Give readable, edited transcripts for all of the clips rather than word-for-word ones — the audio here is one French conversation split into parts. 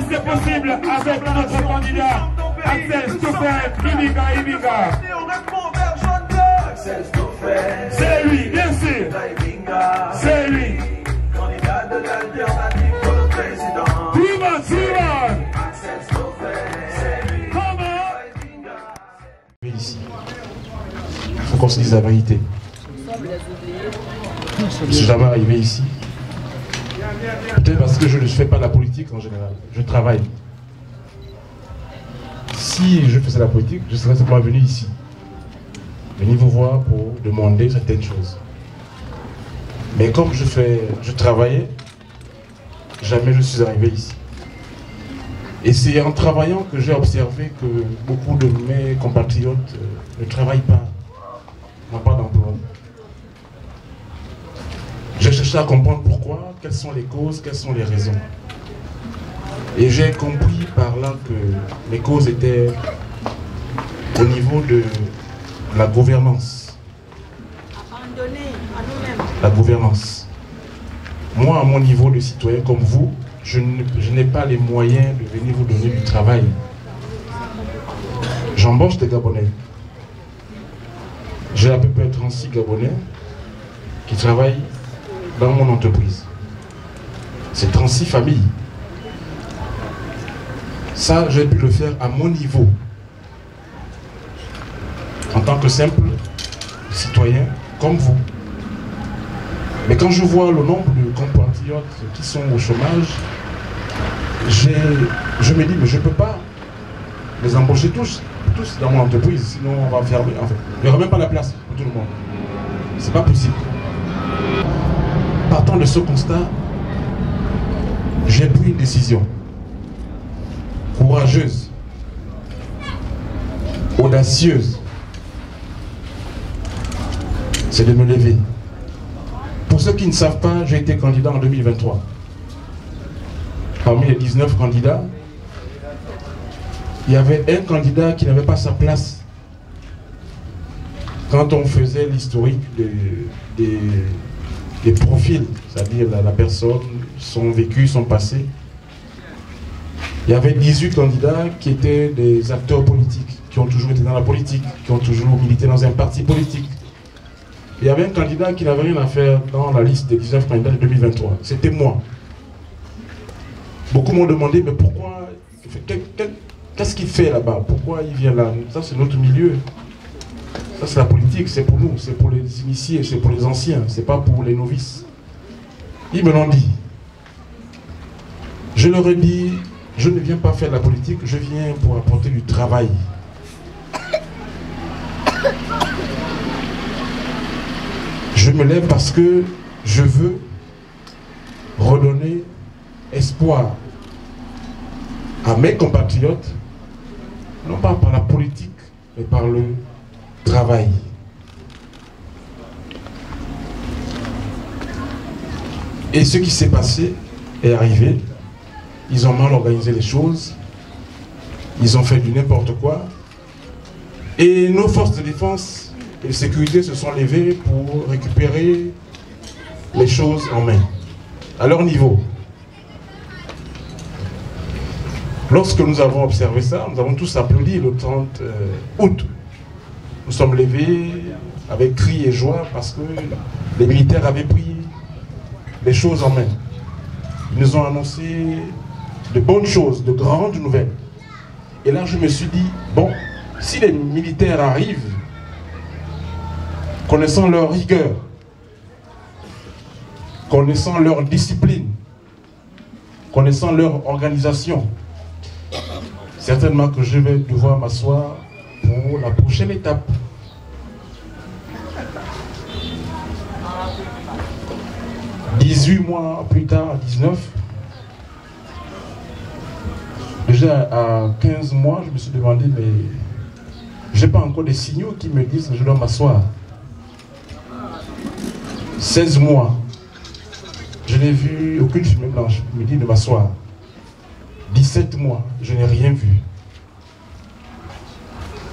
C'est possible avec notre candidat Axel Stoffel, Ibiga. C'est lui, bien sûr. C'est lui. Candidat de l'alternative pour le président. Simon. Axel Stoffel, c'est lui. Ici. Il faut qu'on se dise la vérité. Je suis jamais arrivé ici. Peut-être parce que je ne fais pas la politique en général. Je travaille. Si je faisais la politique, je serais simplement venu ici. Venir vous voir pour demander certaines choses. Mais comme je travaillais, jamais je suis arrivé ici. Et c'est en travaillant que j'ai observé que beaucoup de mes compatriotes ne travaillent pas, n'ont pas d'emploi. J'ai cherché à comprendre pourquoi, quelles sont les causes, quelles sont les raisons. Et j'ai compris par là que les causes étaient au niveau de la gouvernance. La gouvernance. Moi, à mon niveau de citoyen comme vous, je n'ai pas les moyens de venir vous donner du travail. J'embauche des Gabonais. J'ai à peu près 36 Gabonais qui travaillent dans mon entreprise. C'est 36 familles. Ça, j'ai pu le faire à mon niveau. En tant que simple citoyen comme vous. Mais quand je vois le nombre de compatriotes qui sont au chômage, je me dis, mais je ne peux pas les embaucher tous dans mon entreprise, sinon on va fermer. En fait, il n'y aura même pas la place pour tout le monde. C'est pas possible. Partant de ce constat, j'ai pris une décision courageuse, audacieuse. C'est de me lever. Pour ceux qui ne savent pas, j'ai été candidat en 2023. Parmi les 19 candidats, il y avait un candidat qui n'avait pas sa place. Quand on faisait l'historique des profils, c'est-à-dire la personne, son vécu, son passé, il y avait 18 candidats qui étaient des acteurs politiques, qui ont toujours été dans la politique, qui ont toujours milité dans un parti politique. Il y avait un candidat qui n'avait rien à faire dans la liste des 19 candidats de 2023. C'était moi. Beaucoup m'ont demandé, mais pourquoi, qu'est-ce qu'il fait là-bas? Pourquoi il vient là? Ça, c'est notre milieu. Ça, c'est la politique, c'est pour nous, c'est pour les initiés, c'est pour les anciens, c'est pas pour les novices. Ils me l'ont dit. Je leur ai dit, je ne viens pas faire la politique, je viens pour apporter du travail. Je me lève parce que je veux redonner espoir à mes compatriotes, non pas par la politique, mais par le travail. Et ce qui s'est passé est arrivé. Ils ont mal organisé les choses. Ils ont fait du n'importe quoi. Et nos forces de défense et de sécurité se sont levées pour récupérer les choses en main, à leur niveau. Lorsque nous avons observé ça, nous avons tous applaudi le 30 août. Nous sommes levés avec cris et joie parce que les militaires avaient pris les choses en main. Ils nous ont annoncé de bonnes choses, de grandes nouvelles. Et là, je me suis dit, bon, si les militaires arrivent, connaissant leur rigueur, connaissant leur discipline, connaissant leur organisation, certainement que je vais devoir m'asseoir pour la prochaine étape. « 18 mois plus tard, 19, déjà à 15 mois, je me suis demandé, mais je n'ai pas encore des signaux qui me disent que je dois m'asseoir. 16 mois, je n'ai vu aucune fumée blanche, il me dit de m'asseoir. 17 mois, je n'ai rien vu.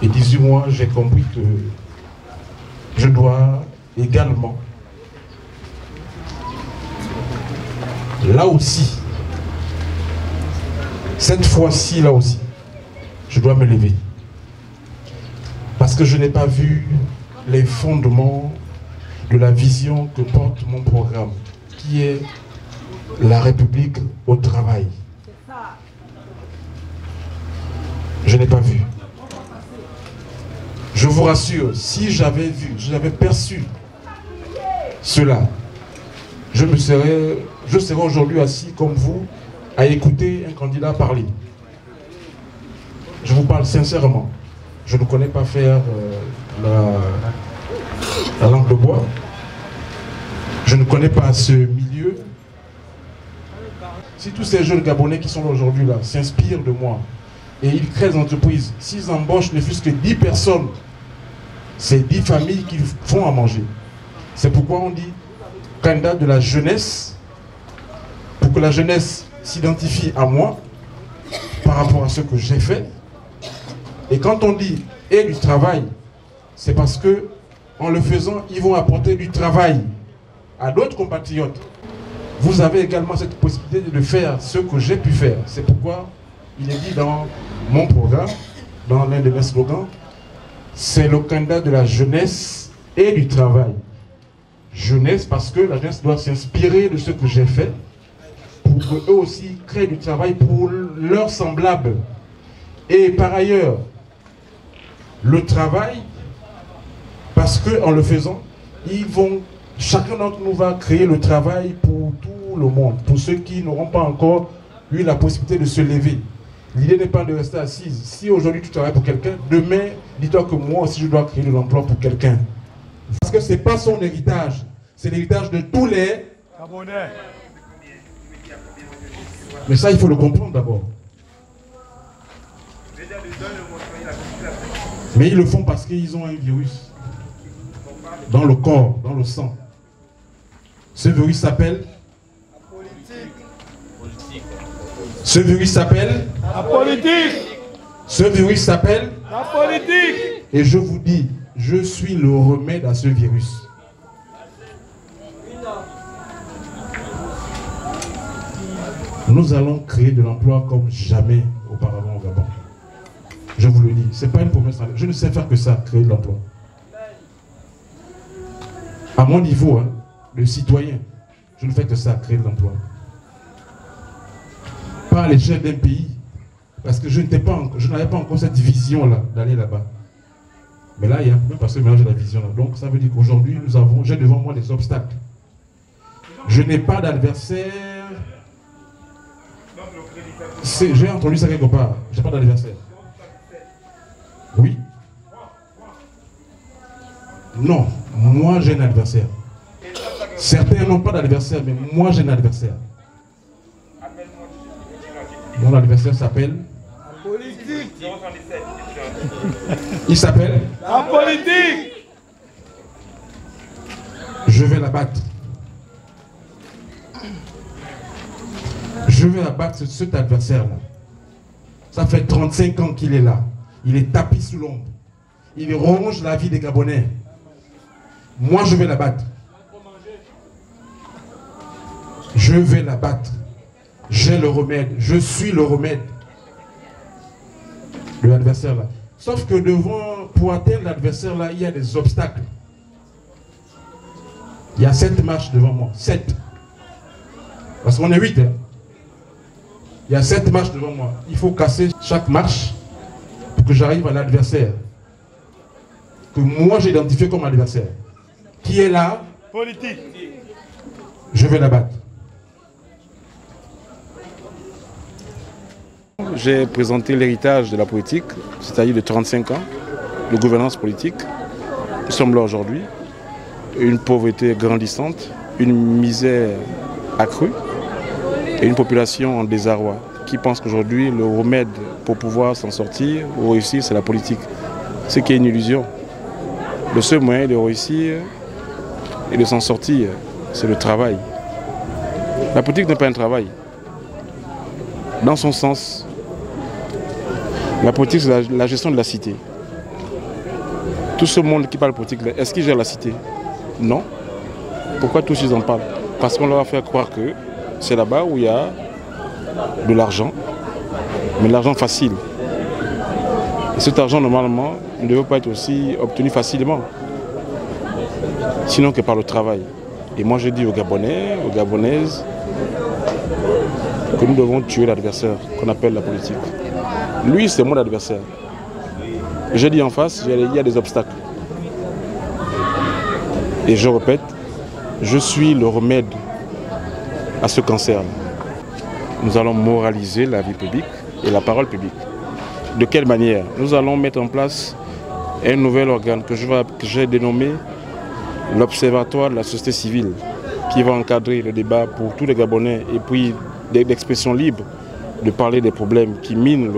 Et 18 mois, j'ai compris que je dois également, là aussi, cette fois-ci, là aussi, je dois me lever. Parce que je n'ai pas vu les fondements de la vision que porte mon programme, qui est la République au travail. Je n'ai pas vu. Je vous rassure, si j'avais vu, j'avais perçu cela, je serais aujourd'hui assis comme vous à écouter un candidat parler. Je vous parle sincèrement. Je ne connais pas faire la langue de bois. Je ne connais pas ce milieu. Si tous ces jeunes Gabonais qui sont aujourd'hui là s'inspirent de moi et ils créent des entreprises, s'ils embauchent ne fût-ce que 10 personnes, c'est 10 familles qui font à manger. C'est pourquoi on dit candidat de la jeunesse, pour que la jeunesse s'identifie à moi par rapport à ce que j'ai fait. Et quand on dit et du travail, c'est parce que en le faisant, ils vont apporter du travail à d'autres compatriotes. Vous avez également cette possibilité de faire ce que j'ai pu faire. C'est pourquoi il est dit dans mon programme, dans l'un de mes slogans, c'est le candidat de la jeunesse et du travail. Jeunesse parce que la jeunesse doit s'inspirer de ce que j'ai fait pour qu'eux aussi créent du travail pour leurs semblables. Et par ailleurs, le travail, parce qu'en le faisant, chacun d'entre nous va créer le travail pour tout le monde, pour ceux qui n'auront pas encore eu la possibilité de se lever. L'idée n'est pas de rester assise. Si aujourd'hui tu travailles pour quelqu'un, demain, dis-toi que moi aussi je dois créer de l'emploi pour quelqu'un. Parce que ce n'est pas son héritage, c'est l'héritage de tous les Gabonais. Mais ça, il faut le comprendre d'abord. Mais ils le font parce qu'ils ont un virus dans le corps, dans le sang. Ce virus s'appelle Ce virus s'appelle la politique. Ce virus s'appelle La politique. Et je vous dis, je suis le remède à ce virus. Nous allons créer de l'emploi comme jamais auparavant au Gabon. Je vous le dis, ce n'est pas une promesse. Je ne sais faire que ça, créer de l'emploi. À mon niveau, hein, de citoyen, je ne fais que ça, créer de l'emploi. Pas à l'échelle d'un pays, parce que je n'avais pas encore cette vision-là, d'aller là-bas. Mais là, il y a un problème parce que j'ai la vision-là. Donc, ça veut dire qu'aujourd'hui, j'ai devant moi des obstacles. Je n'ai pas d'adversaire. J'ai entendu ça quelque part. Je n'ai pas d'adversaire. Oui. Non, moi j'ai un adversaire. Certains n'ont pas d'adversaire, mais moi j'ai un adversaire. Mon adversaire s'appelle La politique. Il s'appelle La politique. Je vais la battre. Je vais abattre cet adversaire-là. Ça fait 35 ans qu'il est là. Il est tapis sous l'ombre. Il ronge la vie des Gabonais. Moi, je vais la battre. Je vais la battre. J'ai le remède. Je suis le remède de l'adversaire-là. Sauf que pour atteindre l'adversaire-là, il y a des obstacles. Il y a 7 marches devant moi. 7. Parce qu'on est 8. Hein? Il y a 7 marches devant moi. Il faut casser chaque marche pour que j'arrive à l'adversaire. Que moi j'ai identifié comme adversaire. Qui est là? Politique. Je vais la battre. J'ai présenté l'héritage de la politique, c'est-à-dire de 35 ans de gouvernance politique. Nous sommes là aujourd'hui. Une pauvreté grandissante, une misère accrue et une population en désarroi qui pense qu'aujourd'hui le remède pour pouvoir s'en sortir ou réussir, c'est la politique. Ce qui est une illusion. Le seul moyen de réussir et de s'en sortir, c'est le travail. La politique n'est pas un travail. Dans son sens, la politique, c'est la gestion de la cité. Tout ce monde qui parle politique, est-ce qu'il gère la cité? Non. Pourquoi tous ils en parlent? Parce qu'on leur a fait croire que c'est là-bas où il y a de l'argent, mais l'argent facile. Et cet argent, normalement, ne devait pas être aussi obtenu facilement, sinon que par le travail. Et moi, je dis aux Gabonais, aux Gabonaises, que nous devons tuer l'adversaire qu'on appelle la politique. Lui, c'est mon adversaire. Je dis en face, il y a des obstacles. Et je répète, je suis le remède à ce cancer. Nous allons moraliser la vie publique et la parole publique. De quelle manière? Nous allons mettre en place un nouvel organe que j'ai dénommé l'Observatoire de la société civile, qui va encadrer le débat pour tous les Gabonais et puis d'expression libre de parler des problèmes qui minent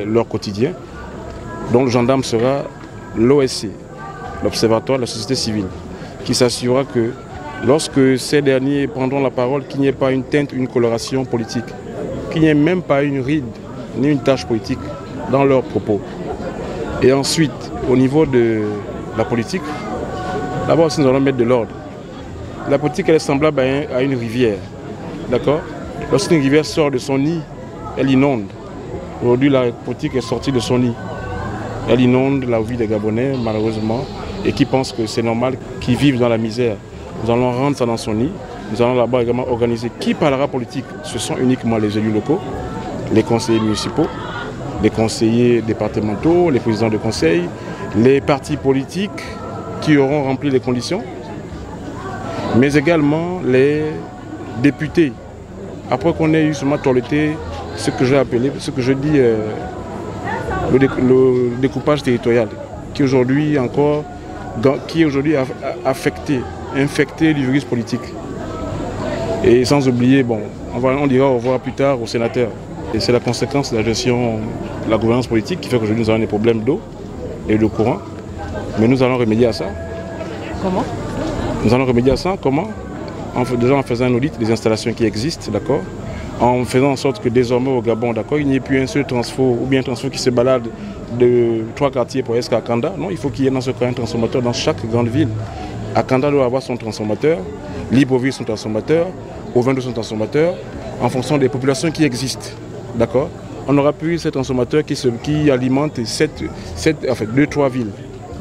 leur quotidien, dont le gendarme sera l'OSC, l'Observatoire de la société civile, qui s'assurera que lorsque ces derniers prendront la parole, qu'il n'y ait pas une teinte, une coloration politique, qu'il n'y ait même pas une ride ni une tâche politique dans leurs propos. Et ensuite, au niveau de la politique, d'abord aussi nous allons mettre de l'ordre. La politique, elle est semblable à une rivière, d'accord? Lorsqu'une rivière sort de son nid, elle inonde. Aujourd'hui, la politique est sortie de son nid. Elle inonde la vie des Gabonais, malheureusement, et qui pensent que c'est normal qu'ils vivent dans la misère. Nous allons rendre ça dans son nid. Nous allons là-bas également organiser. Qui parlera politique? Ce sont uniquement les élus locaux, les conseillers municipaux, les conseillers départementaux, les présidents de conseil, les partis politiques qui auront rempli les conditions, mais également les députés. Après qu'on ait eu seulement toiletté ce que j'ai appelé, ce que je dis, le découpage territorial, qui aujourd'hui encore, affecté, infecté du virus politique. Et sans oublier, bon, on dira au revoir plus tard aux sénateurs. Et c'est la conséquence de la gestion de la gouvernance politique qui fait qu'aujourd'hui nous avons des problèmes d'eau et de courant. Mais nous allons remédier à ça. Comment? Nous allons remédier à ça, comment? Déjà en faisant un audit des installations qui existent, d'accord? En faisant en sorte que désormais au Gabon, d'accord, il n'y ait plus un seul transfo ou bien un transfo qui se balade de 3 quartiers pour jusqu'à Kanda. Non, il faut qu'il y ait dans ce cas un transformateur dans chaque grande ville. Akanda doit avoir son transformateur, Libreville son transformateur, Ovendo son transformateur, en fonction des populations qui existent, d'accord? On aura plus ces transformateurs qui alimentent 2-3 villes,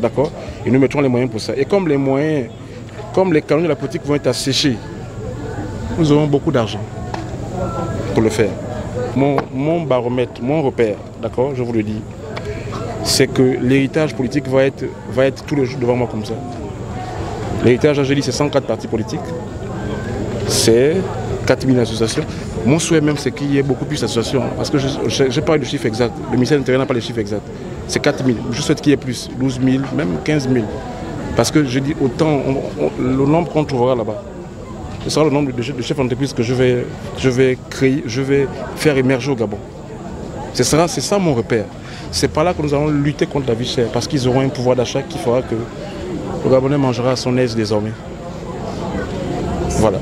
d'accord? Et nous mettrons les moyens pour ça. Et comme les moyens, comme les canaux de la politique vont être asséchés, nous aurons beaucoup d'argent pour le faire. Mon baromètre, mon repère, d'accord, je vous le dis, c'est que l'héritage politique va être tous les jours devant moi comme ça. L'héritage, j'ai dit, c'est 104 partis politiques, c'est 4000 associations. Mon souhait même, c'est qu'il y ait beaucoup plus d'associations, parce que je parle de chiffres exacts. Le ministère de l'Intérieur n'a pas les chiffres exacts. C'est 4000. Je souhaite qu'il y ait plus, 12 000, même 15 000. Parce que je dis autant, le nombre qu'on trouvera là-bas, ce sera le nombre de chefs d'entreprise que je vais créer, je vais faire émerger au Gabon. C'est ça mon repère. C'est par là que nous allons lutter contre la vie chère, parce qu'ils auront un pouvoir d'achat qui fera que le Gabonais mangera à son aise désormais. Voilà.